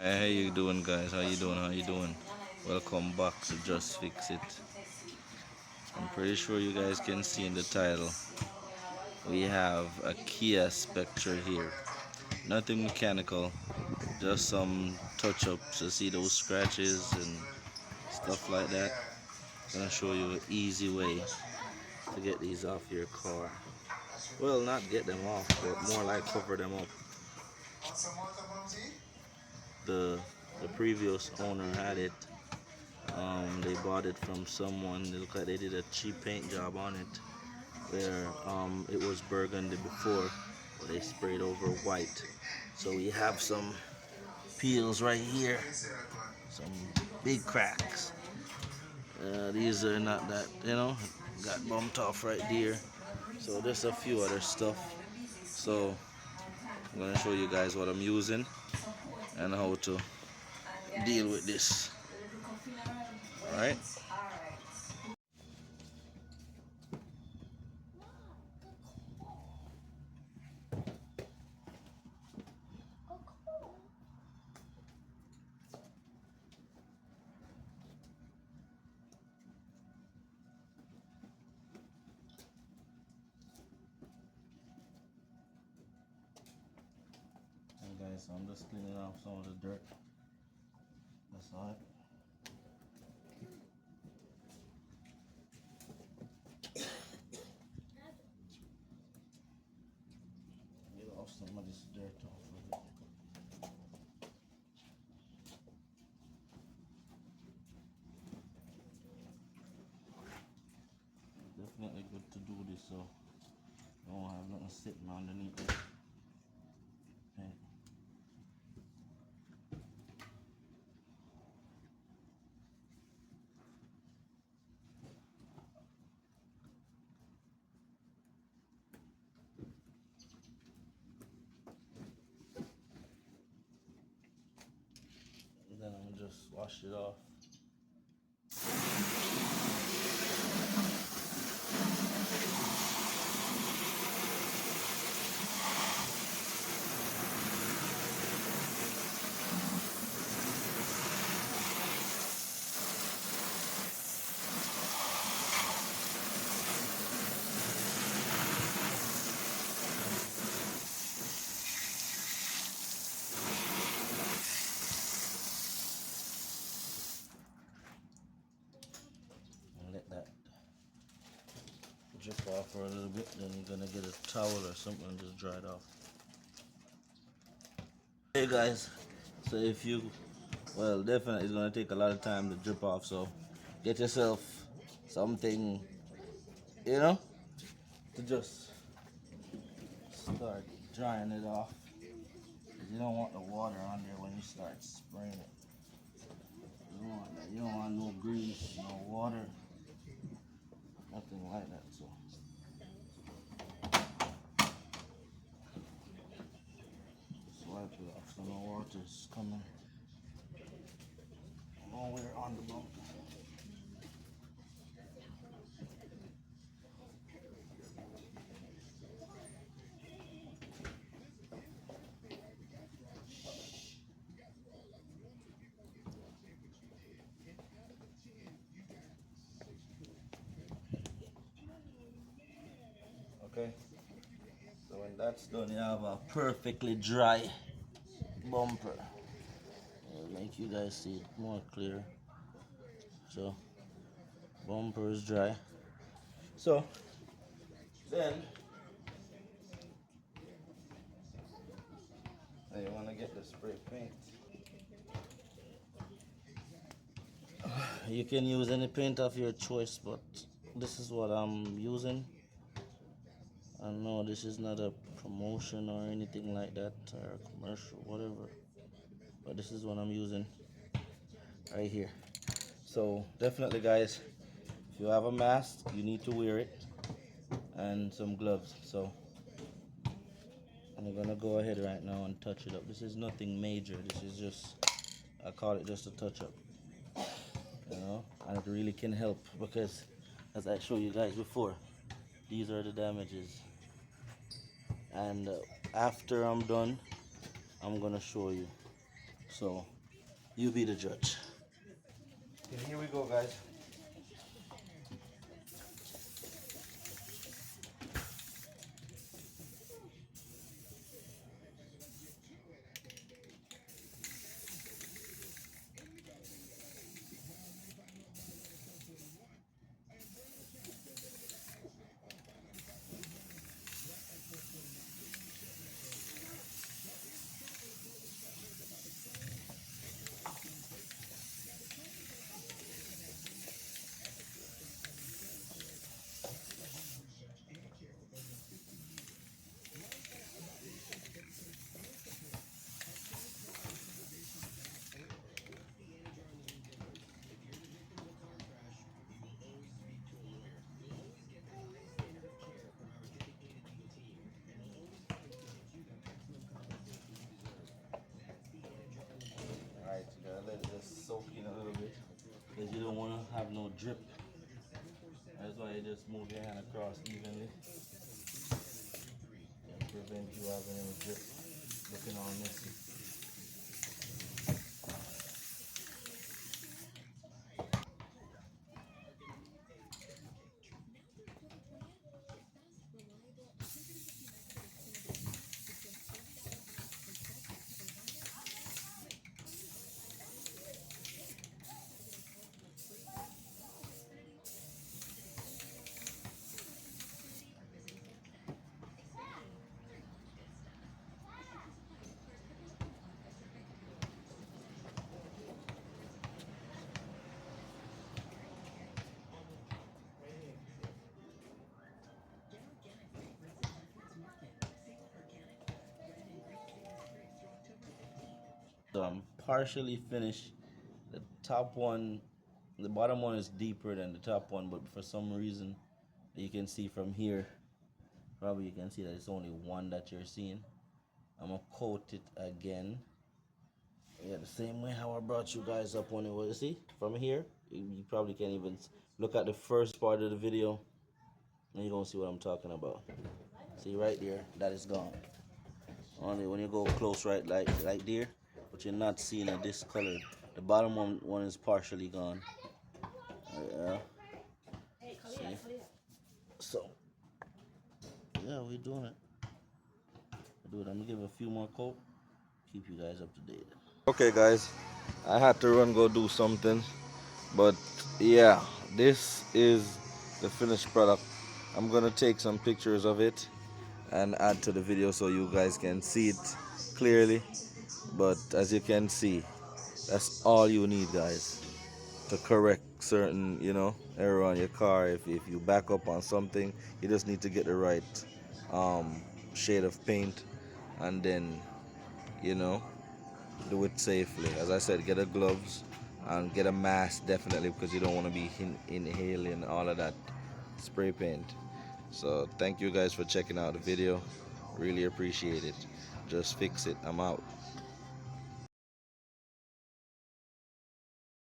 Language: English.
Hey, how you doing, guys? How you doing? How you doing? Welcome back to Just Fix It. I'm pretty sure you guys can see in the title. We have a Kia Spectre here. Nothing mechanical, just some touch-ups to see those scratches and stuff like that. I'm gonna show you an easy way to get these off your car. Well, not get them off, but more like cover them up. The the previous owner had it. They bought it from someone. It looked like they did a cheap paint job on it, where it was burgundy before, but they sprayed over white. So we have some peels right here, some big cracks. These are not that, got bumped off right there. So there's a few other stuff. So I'm gonna show you guys what I'm using and how to deal with this. All right. Hey guys, so I'm just cleaning off some of the dirt. That's all right. Get off some of this dirt off of it. Definitely good to do this so you don't have nothing sitting underneath it. Okay. And then I'm gonna just wash it off. And let that drip off for a little bit. Then you're gonna get a towel or something and just dry it off. Hey guys, so if you, well, definitely it's gonna take a lot of time to drip off. So get yourself something, you know, to just start drying it off. 'Cause you don't want the water on there when you start spraying it. You don't want that. You don't want no grease, no water, nothing like that. So just wipe it off so no water's coming nowhere on the bumper. Okay, so when that's done, you have a perfectly dry bumper. It'll make you guys see it more clear. So bumper is dry. So then you want to get the spray paint. You can use any paint of your choice, but this is what I'm using. I know this is not a promotion or anything like that, or a commercial, whatever, but this is what I'm using right here. So definitely guys, if you have a mask, you need to wear it, and some gloves. So I'm gonna go ahead right now and touch it up. This is nothing major. This is just, I call it just a touch up, and it really can help because, as I showed you guys before, these are the damages. And after I'm done, I'm gonna show you. So you be the judge. Okay, here we go, guys. Alright, you gotta let it just soak in a little bit because you don't want to have no drip. That's why you just move your hand across evenly and prevent you having any drip looking all messy. So I'm partially finished. The top one, the bottom one is deeper than the top one, but for some reason, you can see from here, probably you can see that it's only one that you're seeing. I'm gonna coat it again. Yeah, the same way how I brought you guys up when it was, see, from here, you probably can't even look at the first part of the video, and you're gonna see what I'm talking about. See right there, that is gone. Only when you go close, right, like there, but you're not seeing it discolored. The bottom one is partially gone. Yeah. See? So, yeah, we're doing it. I'm gonna give it a few more coat. Keep you guys up to date. Okay, guys, I had to run go do something, but yeah, this is the finished product. I'm gonna take some pictures of it and add to the video so you guys can see it clearly. But as you can see, that's all you need, guys, to correct certain, error on your car. If you back up on something, you just need to get the right shade of paint, and then, you know, do it safely. As I said, get a gloves and get a mask definitely, because you don't want to be inhaling all of that spray paint. So thank you guys for checking out the video. Really appreciate it. Just fix it. I'm out.